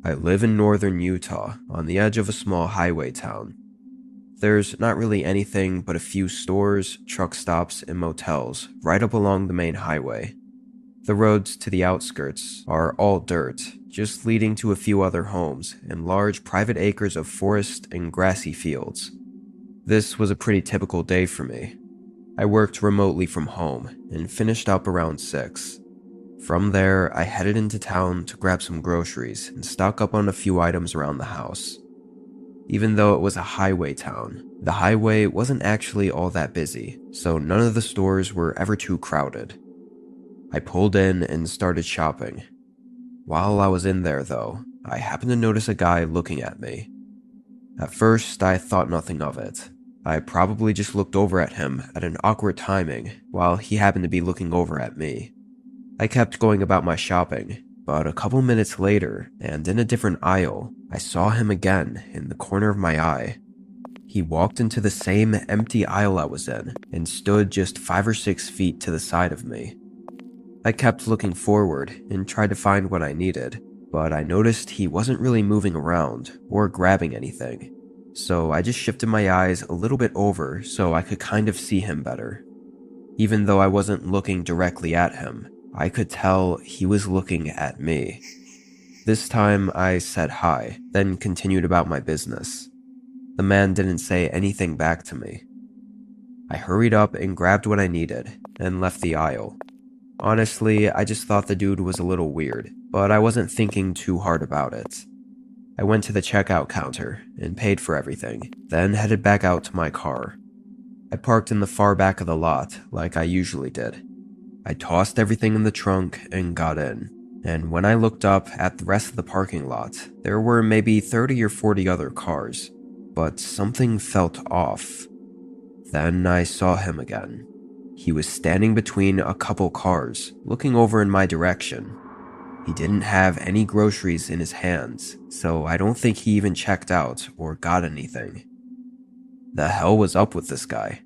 I live in northern Utah, on the edge of a small highway town. There's not really anything but a few stores, truck stops, and motels right up along the main highway. The roads to the outskirts are all dirt, just leading to a few other homes and large private acres of forest and grassy fields. This was a pretty typical day for me. I worked remotely from home and finished up around 6. From there, I headed into town to grab some groceries and stock up on a few items around the house. Even though it was a highway town, the highway wasn't actually all that busy, so none of the stores were ever too crowded. I pulled in and started shopping. While I was in there though, I happened to notice a guy looking at me. At first, I thought nothing of it. I probably just looked over at him at an awkward timing while he happened to be looking over at me. I kept going about my shopping, but a couple minutes later, and in a different aisle, I saw him again in the corner of my eye. He walked into the same empty aisle I was in and stood just 5 or 6 feet to the side of me. I kept looking forward and tried to find what I needed, but I noticed he wasn't really moving around or grabbing anything, so I just shifted my eyes a little bit over so I could kind of see him better. Even though I wasn't looking directly at him, I could tell he was looking at me. This time I said hi, then continued about my business. The man didn't say anything back to me. I hurried up and grabbed what I needed, and left the aisle. Honestly, I just thought the dude was a little weird, but I wasn't thinking too hard about it. I went to the checkout counter and paid for everything, then headed back out to my car. I parked in the far back of the lot, like I usually did. I tossed everything in the trunk and got in, and when I looked up at the rest of the parking lot, there were maybe 30 or 40 other cars, but something felt off. Then I saw him again. He was standing between a couple cars, looking over in my direction. He didn't have any groceries in his hands, so I don't think he even checked out or got anything. The hell was up with this guy?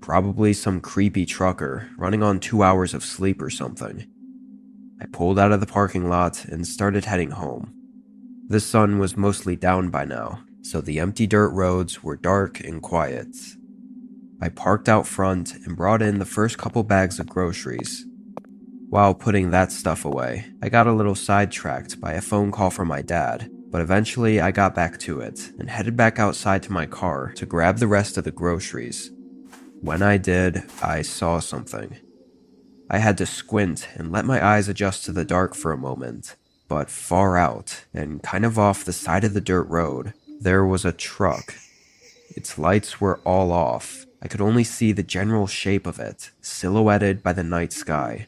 Probably some creepy trucker running on 2 hours of sleep or something. I pulled out of the parking lot and started heading home. The sun was mostly down by now, so the empty dirt roads were dark and quiet. I parked out front and brought in the first couple bags of groceries. While putting that stuff away, I got a little sidetracked by a phone call from my dad, but eventually I got back to it and headed back outside to my car to grab the rest of the groceries. When I did, I saw something. I had to squint and let my eyes adjust to the dark for a moment, but far out and kind of off the side of the dirt road, there was a truck. Its lights were all off. I could only see the general shape of it, silhouetted by the night sky.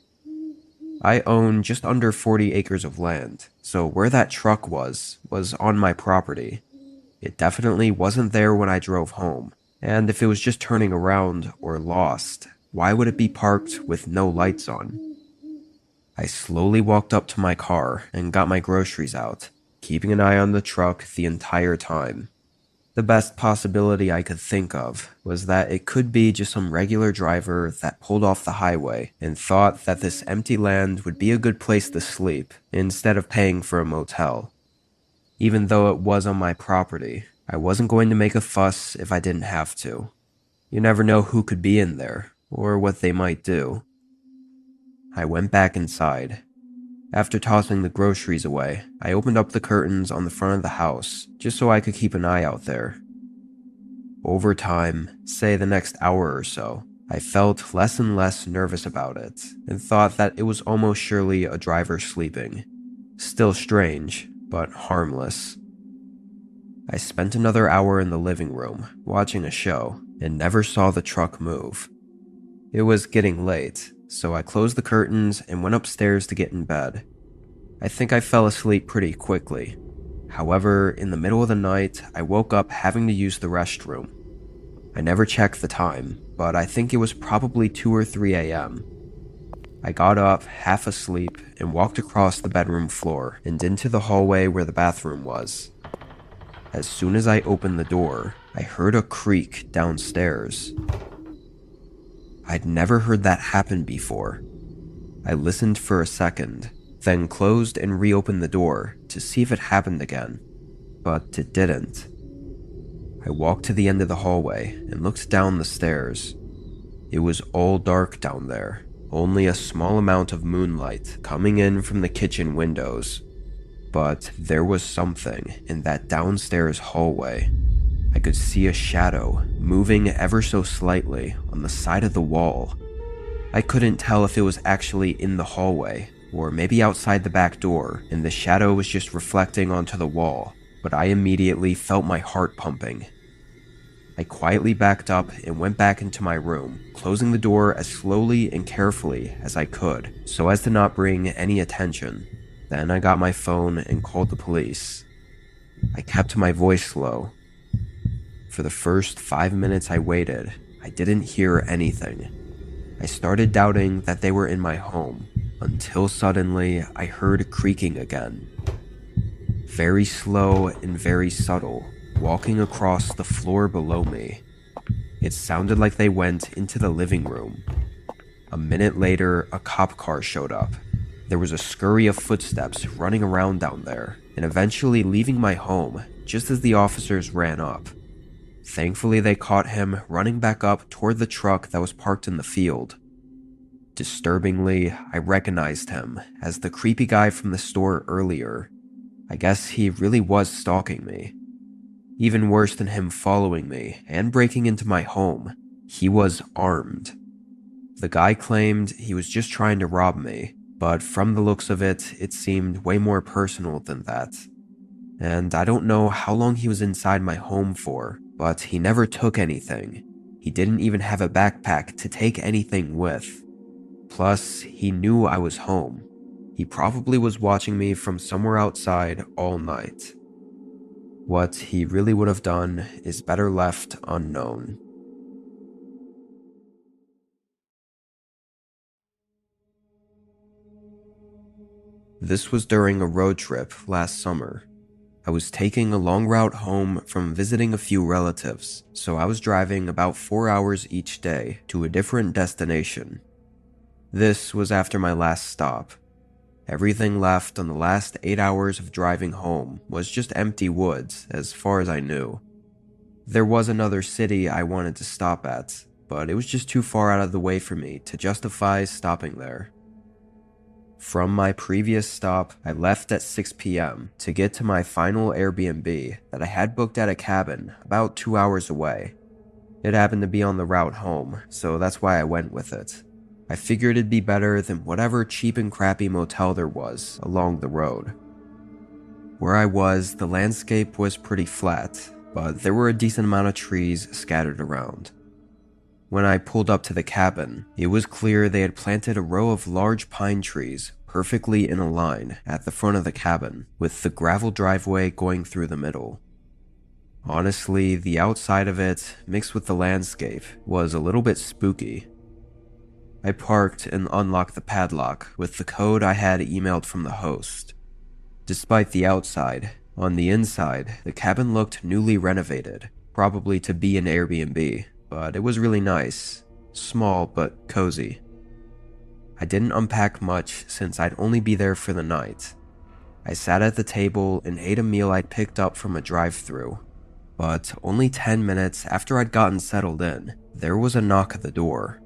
I own just under 40 acres of land, so where that truck was on my property. It definitely wasn't there when I drove home. And if it was just turning around or lost, why would it be parked with no lights on? I slowly walked up to my car and got my groceries out, keeping an eye on the truck the entire time. The best possibility I could think of was that it could be just some regular driver that pulled off the highway and thought that this empty land would be a good place to sleep instead of paying for a motel. Even though it was on my property, I wasn't going to make a fuss if I didn't have to. You never know who could be in there, or what they might do. I went back inside. After tossing the groceries away, I opened up the curtains on the front of the house, just so I could keep an eye out there. Over time, say the next hour or so, I felt less and less nervous about it, and thought that it was almost surely a driver sleeping. Still strange, but harmless. I spent another hour in the living room, watching a show, and never saw the truck move. It was getting late, so I closed the curtains and went upstairs to get in bed. I think I fell asleep pretty quickly. However, in the middle of the night, I woke up having to use the restroom. I never checked the time, but I think it was probably 2 or 3 a.m. I got up, half asleep, and walked across the bedroom floor and into the hallway where the bathroom was. As soon as I opened the door, I heard a creak downstairs. I'd never heard that happen before. I listened for a second, then closed and reopened the door to see if it happened again, but it didn't. I walked to the end of the hallway and looked down the stairs. It was all dark down there, only a small amount of moonlight coming in from the kitchen windows. But there was something in that downstairs hallway. I could see a shadow moving ever so slightly on the side of the wall. I couldn't tell if it was actually in the hallway, or maybe outside the back door, and the shadow was just reflecting onto the wall, but I immediately felt my heart pumping. I quietly backed up and went back into my room, closing the door as slowly and carefully as I could, so as to not bring any attention. Then I got my phone and called the police. I kept my voice low. For the first 5 minutes I waited, I didn't hear anything. I started doubting that they were in my home, until suddenly I heard creaking again. Very slow and very subtle, walking across the floor below me. It sounded like they went into the living room. A minute later, a cop car showed up. There was a scurry of footsteps running around down there, and eventually leaving my home just as the officers ran up. Thankfully, they caught him running back up toward the truck that was parked in the field. Disturbingly, I recognized him as the creepy guy from the store earlier. I guess he really was stalking me. Even worse than him following me and breaking into my home, he was armed. The guy claimed he was just trying to rob me, but from the looks of it, it seemed way more personal than that. And I don't know how long he was inside my home for, but he never took anything. He didn't even have a backpack to take anything with. Plus, he knew I was home. He probably was watching me from somewhere outside all night. What he really would have done is better left unknown. This was during a road trip last summer. I was taking a long route home from visiting a few relatives, so I was driving about 4 hours each day to a different destination. This was after my last stop. Everything left on the last 8 hours of driving home was just empty woods, as far as I knew. There was another city I wanted to stop at, but it was just too far out of the way for me to justify stopping there. From my previous stop, I left at 6 p.m. to get to my final Airbnb that I had booked at a cabin about 2 hours away. It happened to be on the route home, so that's why I went with it. I figured it'd be better than whatever cheap and crappy motel there was along the road. Where I was, the landscape was pretty flat, but there were a decent amount of trees scattered around. When I pulled up to the cabin, it was clear they had planted a row of large pine trees perfectly in a line at the front of the cabin, with the gravel driveway going through the middle. Honestly, the outside of it, mixed with the landscape, was a little bit spooky. I parked and unlocked the padlock with the code I had emailed from the host. Despite the outside, on the inside, the cabin looked newly renovated, probably to be an Airbnb, but it was really nice, small but cozy. I didn't unpack much since I'd only be there for the night. I sat at the table and ate a meal I'd picked up from a drive-thru, but only 10 minutes after I'd gotten settled in, there was a knock at the door.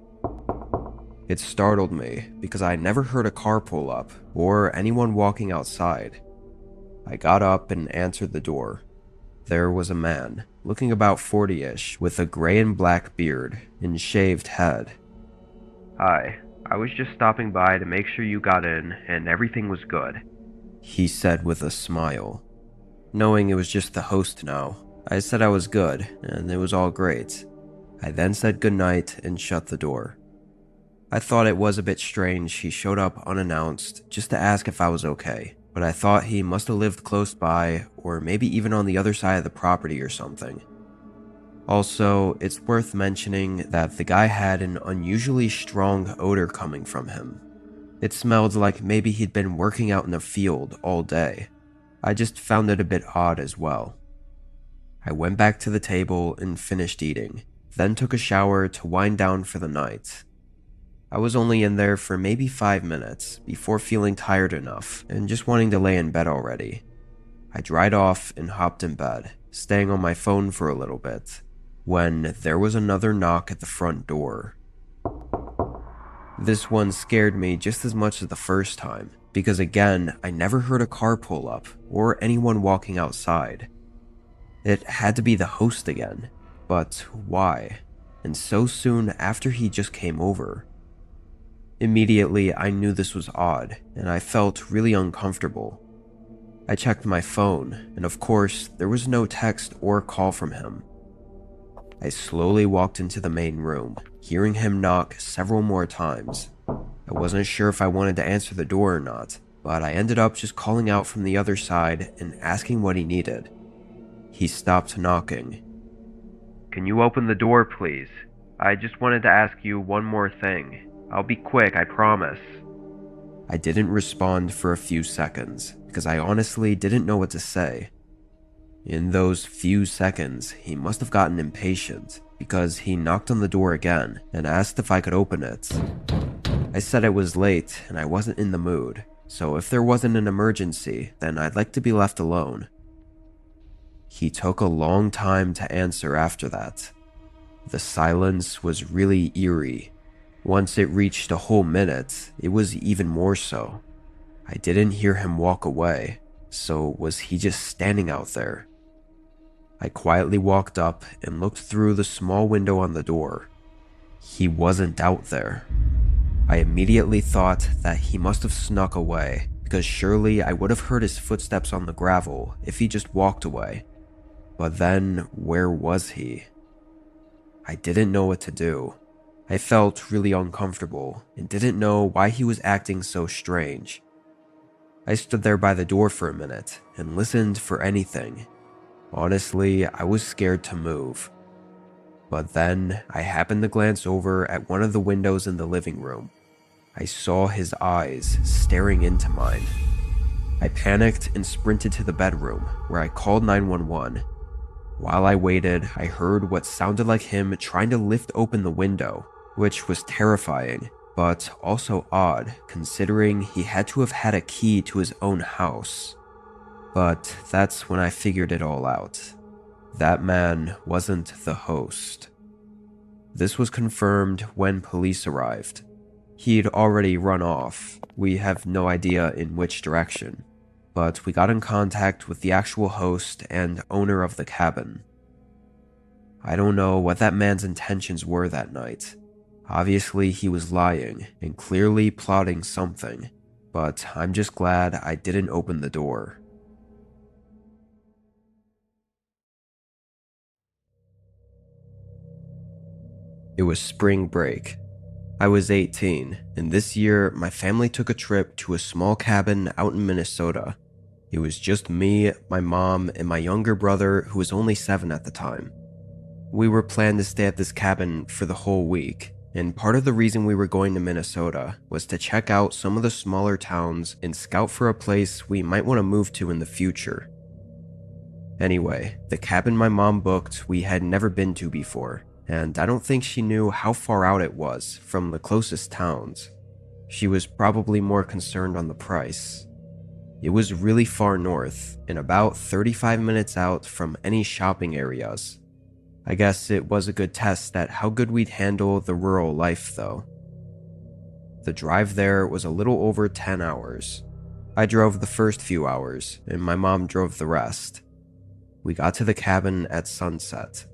It startled me because I never heard a car pull up or anyone walking outside. I got up and answered the door. There was a man, looking about 40-ish, with a gray and black beard and shaved head. "Hi, I was just stopping by to make sure you got in and everything was good," he said with a smile. Knowing it was just the host now, I said I was good and it was all great. I then said goodnight and shut the door. I thought it was a bit strange he showed up unannounced just to ask if I was okay, but I thought he must have lived close by or maybe even on the other side of the property or something. Also, it's worth mentioning that the guy had an unusually strong odor coming from him. It smelled like maybe he'd been working out in a field all day. I just found it a bit odd as well. I went back to the table and finished eating, then took a shower to wind down for the night. I was only in there for maybe 5 minutes before feeling tired enough and just wanting to lay in bed already. I dried off and hopped in bed, staying on my phone for a little bit, when there was another knock at the front door. This one scared me just as much as the first time, because again, I never heard a car pull up or anyone walking outside. It had to be the host again, but why? And so soon after he just came over. Immediately, I knew this was odd, and I felt really uncomfortable. I checked my phone, and of course, there was no text or call from him. I slowly walked into the main room, hearing him knock several more times. I wasn't sure if I wanted to answer the door or not, but I ended up just calling out from the other side and asking what he needed. He stopped knocking. "Can you open the door, please? I just wanted to ask you one more thing. I'll be quick, I promise." I didn't respond for a few seconds, because I honestly didn't know what to say. In those few seconds, he must have gotten impatient, because he knocked on the door again and asked if I could open it. I said it was late and I wasn't in the mood, so if there wasn't an emergency, then I'd like to be left alone. He took a long time to answer after that. The silence was really eerie. Once it reached a whole minute, it was even more so. I didn't hear him walk away, so was he just standing out there? I quietly walked up and looked through the small window on the door. He wasn't out there. I immediately thought that he must have snuck away, because surely I would have heard his footsteps on the gravel if he just walked away. But then, where was he? I didn't know what to do. I felt really uncomfortable and didn't know why he was acting so strange. I stood there by the door for a minute and listened for anything. Honestly, I was scared to move. But then, I happened to glance over at one of the windows in the living room. I saw his eyes staring into mine. I panicked and sprinted to the bedroom, where I called 911. While I waited, I heard what sounded like him trying to lift open the window, which was terrifying, but also odd considering he had to have had a key to his own house. But that's when I figured it all out. That man wasn't the host. This was confirmed when police arrived. He'd already run off. We have no idea in which direction. But we got in contact with the actual host and owner of the cabin. I don't know what that man's intentions were that night. Obviously, he was lying and clearly plotting something, but I'm just glad I didn't open the door. It was spring break. I was 18, and this year my family took a trip to a small cabin out in Minnesota. It was just me, my mom, and my younger brother who was only 7 at the time. We were planned to stay at this cabin for the whole week, and part of the reason we were going to Minnesota was to check out some of the smaller towns and scout for a place we might want to move to in the future. Anyway, the cabin my mom booked we had never been to before, and I don't think she knew how far out it was from the closest towns. She was probably more concerned on the price. It was really far north, and about 35 minutes out from any shopping areas. I guess it was a good test at how good we'd handle the rural life, though. The drive there was a little over 10 hours. I drove the first few hours, and my mom drove the rest. We got to the cabin at sunset.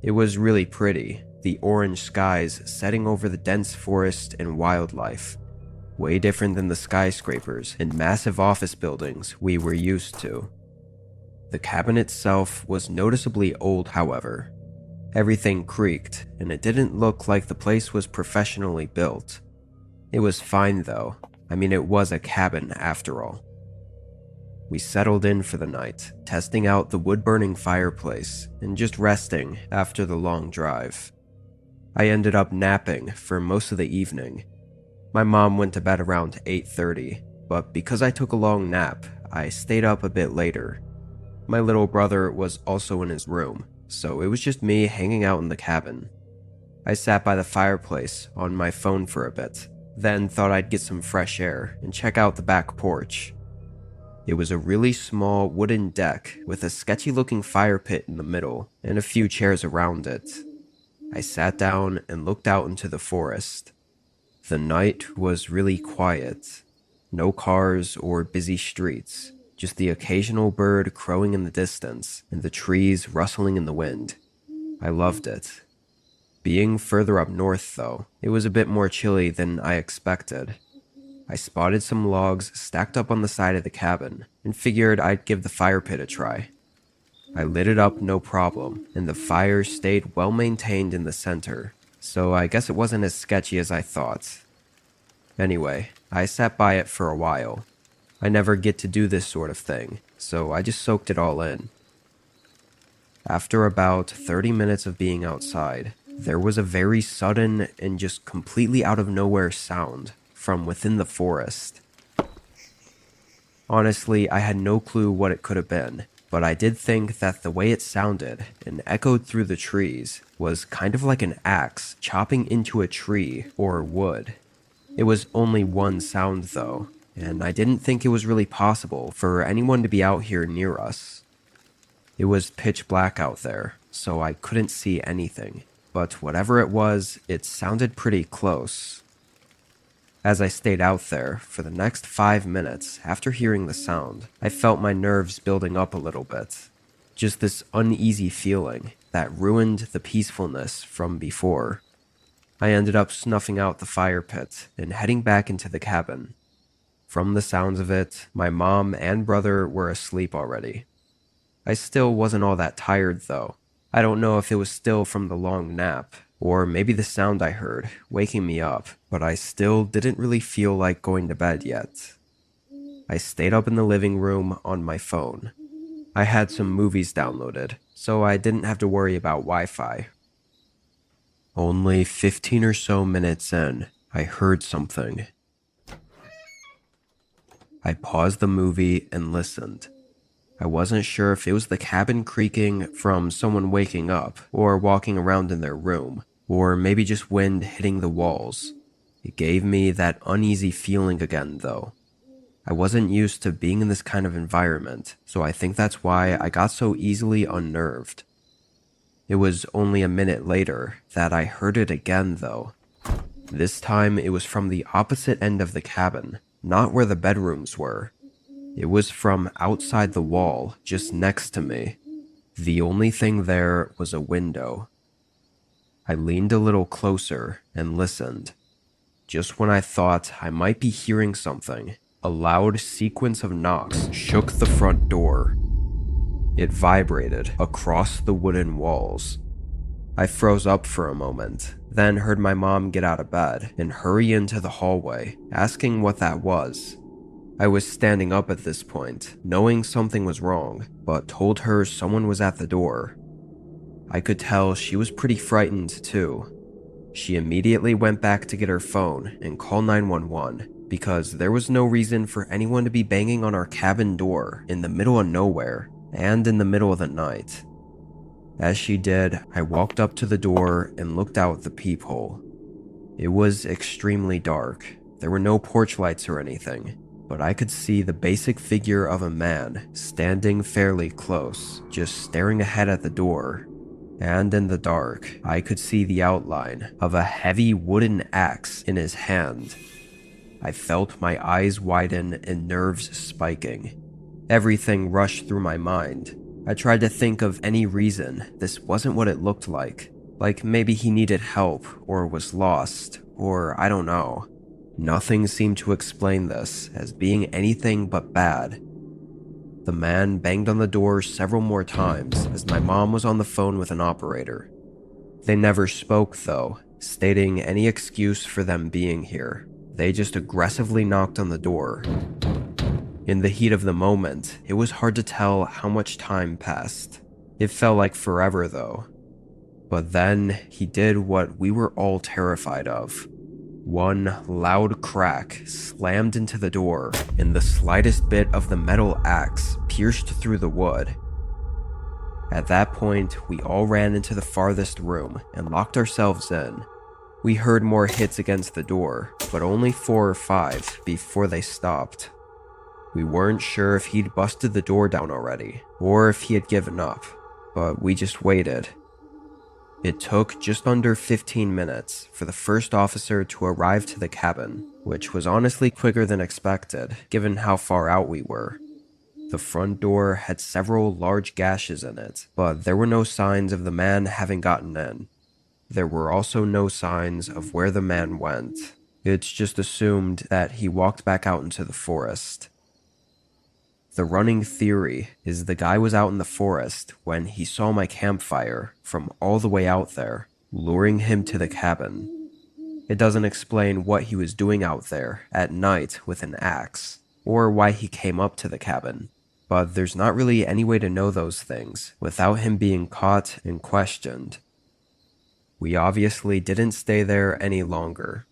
It was really pretty, the orange skies setting over the dense forest and wildlife, way different than the skyscrapers and massive office buildings we were used to. The cabin itself was noticeably old, however. Everything creaked, and it didn't look like the place was professionally built. It was fine though. I mean, it was a cabin after all. We settled in for the night, testing out the wood-burning fireplace and just resting after the long drive. I ended up napping for most of the evening. My mom went to bed around 8:30, but because I took a long nap, I stayed up a bit later. My little brother was also in his room, so it was just me hanging out in the cabin. I sat by the fireplace on my phone for a bit, then thought I'd get some fresh air and check out the back porch. It was a really small wooden deck with a sketchy looking fire pit in the middle and a few chairs around it. I sat down and looked out into the forest. The night was really quiet. No cars or busy streets, just the occasional bird crowing in the distance and the trees rustling in the wind. I loved it. Being further up north, though, it was a bit more chilly than I expected. I spotted some logs stacked up on the side of the cabin and figured I'd give the fire pit a try. I lit it up no problem, and the fire stayed well maintained in the center, so I guess it wasn't as sketchy as I thought. Anyway, I sat by it for a while. I never get to do this sort of thing, so I just soaked it all in. After about 30 minutes of being outside, there was a very sudden and just completely out of nowhere sound from within the forest. Honestly, I had no clue what it could have been, but I did think that the way it sounded and echoed through the trees was kind of like an axe chopping into a tree or wood. It was only one sound though, and I didn't think it was really possible for anyone to be out here near us. It was pitch black out there, so I couldn't see anything, but whatever it was, it sounded pretty close. As I stayed out there for the next 5 minutes after hearing the sound, I felt my nerves building up a little bit. Just this uneasy feeling that ruined the peacefulness from before. I ended up snuffing out the fire pit and heading back into the cabin. From the sounds of it, my mom and brother were asleep already. I still wasn't all that tired though. I don't know if it was still from the long nap, or maybe the sound I heard waking me up, but I still didn't really feel like going to bed yet. I stayed up in the living room on my phone. I had some movies downloaded, so I didn't have to worry about Wi-Fi. Only 15 or so minutes in, I heard something. I paused the movie and listened. I wasn't sure if it was the cabin creaking from someone waking up or walking around in their room, or maybe just wind hitting the walls. It gave me that uneasy feeling again though. I wasn't used to being in this kind of environment, so I think that's why I got so easily unnerved. It was only a minute later that I heard it again though. This time it was from the opposite end of the cabin, not where the bedrooms were. It was from outside the wall, just next to me. The only thing there was a window. I leaned a little closer and listened. Just when I thought I might be hearing something, a loud sequence of knocks shook the front door. It vibrated across the wooden walls. I froze up for a moment, then heard my mom get out of bed and hurry into the hallway, asking what that was. I was standing up at this point, knowing something was wrong, but told her someone was at the door. I could tell she was pretty frightened too. She immediately went back to get her phone and call 911 because there was no reason for anyone to be banging on our cabin door in the middle of nowhere and in the middle of the night. As she did, I walked up to the door and looked out the peephole. It was extremely dark. There were no porch lights or anything, but I could see the basic figure of a man standing fairly close, just staring ahead at the door. And in the dark, I could see the outline of a heavy wooden axe in his hand. I felt my eyes widen and nerves spiking. Everything rushed through my mind. I tried to think of any reason this wasn't what it looked like maybe he needed help or was lost, or I don't know. Nothing seemed to explain this as being anything but bad. The man banged on the door several more times as my mom was on the phone with an operator. They never spoke though, stating any excuse for them being here. They just aggressively knocked on the door. In the heat of the moment, it was hard to tell how much time passed. It felt like forever though. But then he did what we were all terrified of. One loud crack slammed into the door, and the slightest bit of the metal axe pierced through the wood. At that point, we all ran into the farthest room and locked ourselves in. We heard more hits against the door, but only 4 or 5 before they stopped. We weren't sure if he'd busted the door down already, or if he had given up, but we just waited. It took just under 15 minutes for the first officer to arrive to the cabin, which was honestly quicker than expected, given how far out we were. The front door had several large gashes in it, but there were no signs of the man having gotten in. There were also no signs of where the man went. It's just assumed that he walked back out into the forest. The running theory is the guy was out in the forest when he saw my campfire from all the way out there, luring him to the cabin. It doesn't explain what he was doing out there at night with an axe, or why he came up to the cabin, but there's not really any way to know those things without him being caught and questioned. We obviously didn't stay there any longer.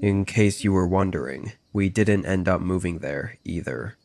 In case you were wondering, we didn't end up moving there either.